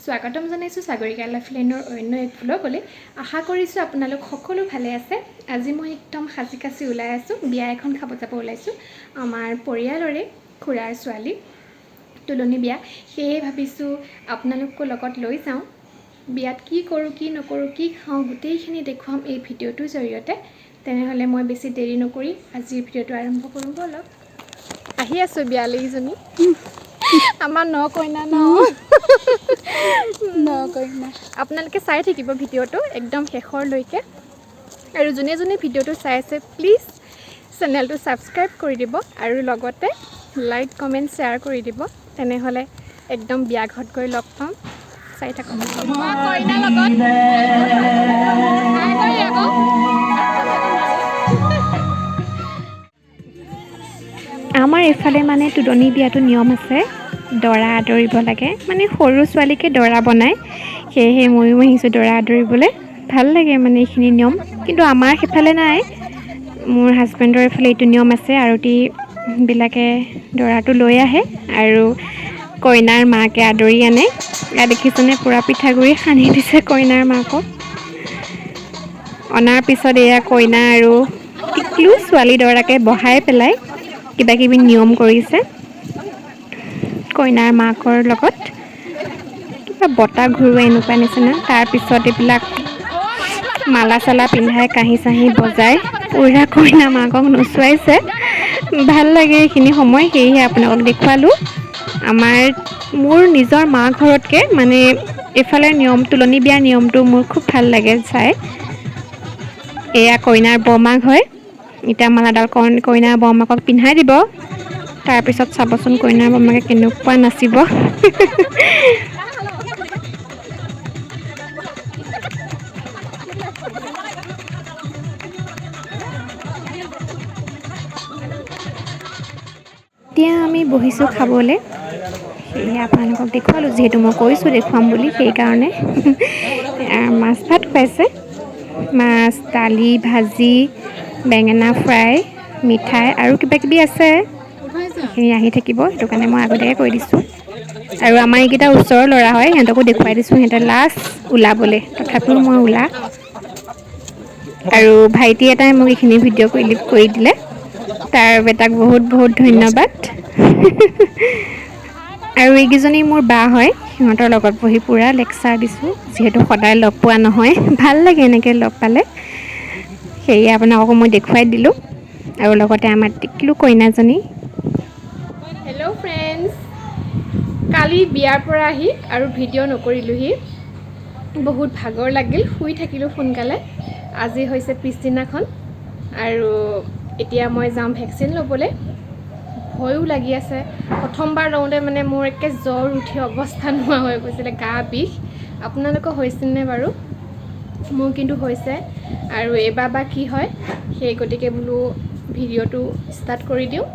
স্বাগতম জনাইছোঁ সাগৰিকা লাইফলাইনৰ অন্য এক ব্লগলৈ। আশা কৰিছোঁ আপোনালোক সকলো ভালে আছে। আজি মই একদম সাজি কাচি ওলাই আছোঁ, বিয়া এখন খাব যাব ওলাইছোঁ। আমাৰ পৰিয়ালৰে খুৰাৰ ছোৱালী তুলনি বিয়া, সেয়ে ভাবিছোঁ আপোনালোককো লগত লৈ যাওঁ। বিয়াত কি কৰোঁ কি নকৰোঁ কি খাওঁ গোটেইখিনি দেখুৱাম এই ভিডিঅ'টোৰ জৰিয়তে। তেনেহ'লে মই বেছি দেৰি নকৰি আজিৰ ভিডিঅ'টো আৰম্ভ কৰোঁ বলক। আহি আছোঁ বিয়ালৈ ইজনী আমাৰ ন কইনা আপোনালোকে চাই থাকিব ভিডিঅ'টো একদম শেষৰলৈকে। আৰু যোনে যোনে ভিডিঅ'টো চাই আছে প্লিজ চেনেলটো ছাবস্ক্ৰাইব কৰি দিব আৰু লগতে লাইক কমেণ্ট শ্বেয়াৰ কৰি দিব। তেনেহ'লে একদম বিয়া ঘৰত গৈ লগ পাম। চাই থাকক। আমাৰ এইফালে মানে তুলনি বিয়াটো নিয়ম আছে, দৰা আদৰিব লাগে, মানে সৰু ছোৱালীকে দৰা বনায়। সেয়েহে ময়ো আহিছোঁ দৰা আদৰিবলৈ। ভাল লাগে মানে এইখিনি নিয়ম, কিন্তু আমাৰ সেইফালে নাই। মোৰ হাজবেণ্ডৰ এইফালে এইটো নিয়ম আছে, আৰতীবিলাকে দৰাটো লৈ আহে আৰু কইনাৰ মাকে আদৰি আনে। ইয়াত দেখিছেনে পূৰা পিঠাগুড়ি সানি দিছে কইনাৰ মাকক। অনাৰ পিছত এয়া কইনা আৰু টিকলু ছোৱালী দৰাকে বহাই পেলাই কিবা কিবি নিয়ম কৰিছে কইনাৰ মাকৰ লগত, কিবা বতাহ ঘূৰোৱা এনেকুৱা নিচিনা। তাৰপিছত এইবিলাক মালা চালা পিন্ধাই কাঁহী চাহি বজাই পূৰা কইনা মাকক নচুৱাইছে। ভাল লাগে এইখিনি সময়, সেয়েহে আপোনালোকক দেখুৱালোঁ। মোৰ নিজৰ মা ঘৰতকৈ মানে এইফালে নিয়ম তুলনি বিয়াৰ নিয়মটো মোৰ খুব ভাল লাগে চাই। এয়া কইনাৰ বৰমাক হয়, এতিয়া মালাডাল কইনাৰ বৰমাকক পিন্ধাই দিব। তাৰপিছত চাবচোন কইনাৰ বৰমাকে কেনেকুৱা নাচিব। এতিয়া আমি বহিছোঁ খাবলৈ, সেয়ে আপোনালোকক দেখুৱালোঁ। যিহেতু মই কৈছোঁ দেখুৱাম বুলি, সেইকাৰণে মাছ ভাত খুৱাইছে। মাছ, দালি, ভাজি, বেঙেনা ফ্ৰাই, মিঠাই আৰু কিবাকিবি আছে। সেইখিনি আহি থাকিব, সেইটো কাৰণে মই আগতীয়াকৈ কৈ দিছোঁ। আৰু আমাৰ এইকেইটা ওচৰৰ ল'ৰা হয়, সিহঁতকো দেখুৱাই দিছোঁ। সিহঁতে লাষ্ট ওলাবলৈ, তথাপিও মই আৰু ভাইটি এটাই মোক এইখিনি ভিডিঅ' কৰি দিলে, তাৰ তাক বহুত বহুত ধন্যবাদ। আৰু এইকেইজনী মোৰ বা হয়, সিহঁতৰ লগত বহি পূৰা লেকচাৰ দিছোঁ। যিহেতু সদায় লগ পোৱা নহয়, ভাল লাগে এনেকৈ লগ পালে। সেয়ে আপোনালোকক মই দেখুৱাই দিলোঁ। আৰু লগতে আমাৰ টিকলু কইনাজনী। হেল্ল' ফ্ৰেণ্ডছ, কালি বিয়াৰ পৰা আহি আৰু ভিডিঅ' নকৰিলোঁহি, বহুত ভাগৰ লাগিল, শুই থাকিলোঁ সোনকালে। আজি হৈছে পিছদিনাখন আৰু এতিয়া মই যাম ভেকচিন ল'বলৈ। ভয়ো লাগি আছে। প্ৰথমবাৰ লওঁতে মানে মোৰ একে জ্বৰ উঠি অৱস্থা নোহোৱা হৈ গৈছিলে, গা বিষ। আপোনালোকৰ হৈছেনে বাৰু? মোৰ কিন্তু হৈছে। আৰু এইবাৰ বা কি হয়, সেই গতিকে বোলো ভিডিঅ'টো ষ্টাৰ্ট কৰি দিওঁ।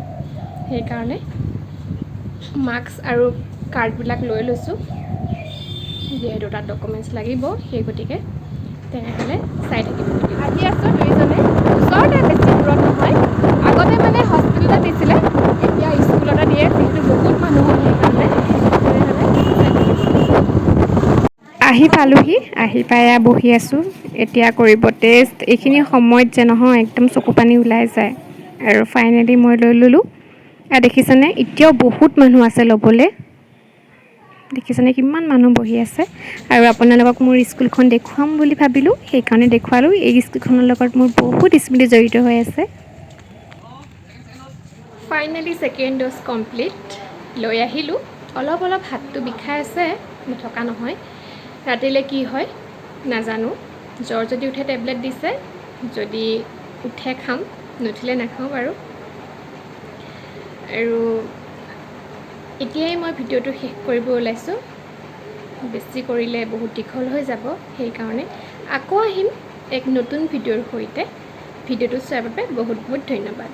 সেইকাৰণে মাস্ক আৰু কাৰ্ডবিলাক লৈ লৈছোঁ, যিহেতু তাত ডকুমেণ্টছ লাগিব। সেই গতিকে তেনেহ'লে চাই থাকিব। আহি আছোঁ দুইজনে, ওচৰতে, বেছি দূৰত নহয়। আগতে মানে হস্পিটেলত দিছিলে, এতিয়া স্কুলতে দিয়ে, যিহেতু বহুত মানুহ হয়। সেইকাৰণে আহি পালোঁহি, আহি পাই বহি আছোঁ। এতিয়া কৰিব টেষ্ট। এইখিনি সময়ত যে নহয় একদম চকু পানী ওলাই যায়। আৰু ফাইনেলি মই লৈ ল'লোঁ। দেখিছেনে এতিয়াও বহুত মানুহ আছে ল'বলৈ। দেখিছেনে কিমান মানুহ বহি আছে। আৰু আপোনালোকক মোৰ স্কুলখন দেখুৱাম বুলি ভাবিলোঁ, সেইকাৰণে দেখুৱালোঁ। এই স্কুলখনৰ লগত মোৰ বহুত স্মৃতি জড়িত হৈ আছে। ফাইনেলি ছেকেণ্ড ড'জ কমপ্লিট লৈ আহিলোঁ। অলপ হাতটো বিষাই আছে, নথকা নহয়। ৰাতিলৈ কি হয় নাজানো। জ্বৰ যদি উঠে টেবলেট দিছে, যদি উঠে খাম, নুঠিলে নাখাওঁ বাৰু। আৰু এতিয়াই মই ভিডিঅ'টো শেষ কৰিব ওলাইছোঁ। বেছি কৰিলে বহুত দীঘল হৈ যাব, সেইকাৰণে আকৌ আহিম এক নতুন ভিডিঅ'ৰ সৈতে। ভিডিঅ'টো চোৱাৰ বাবে বহুত বহুত ধন্যবাদ।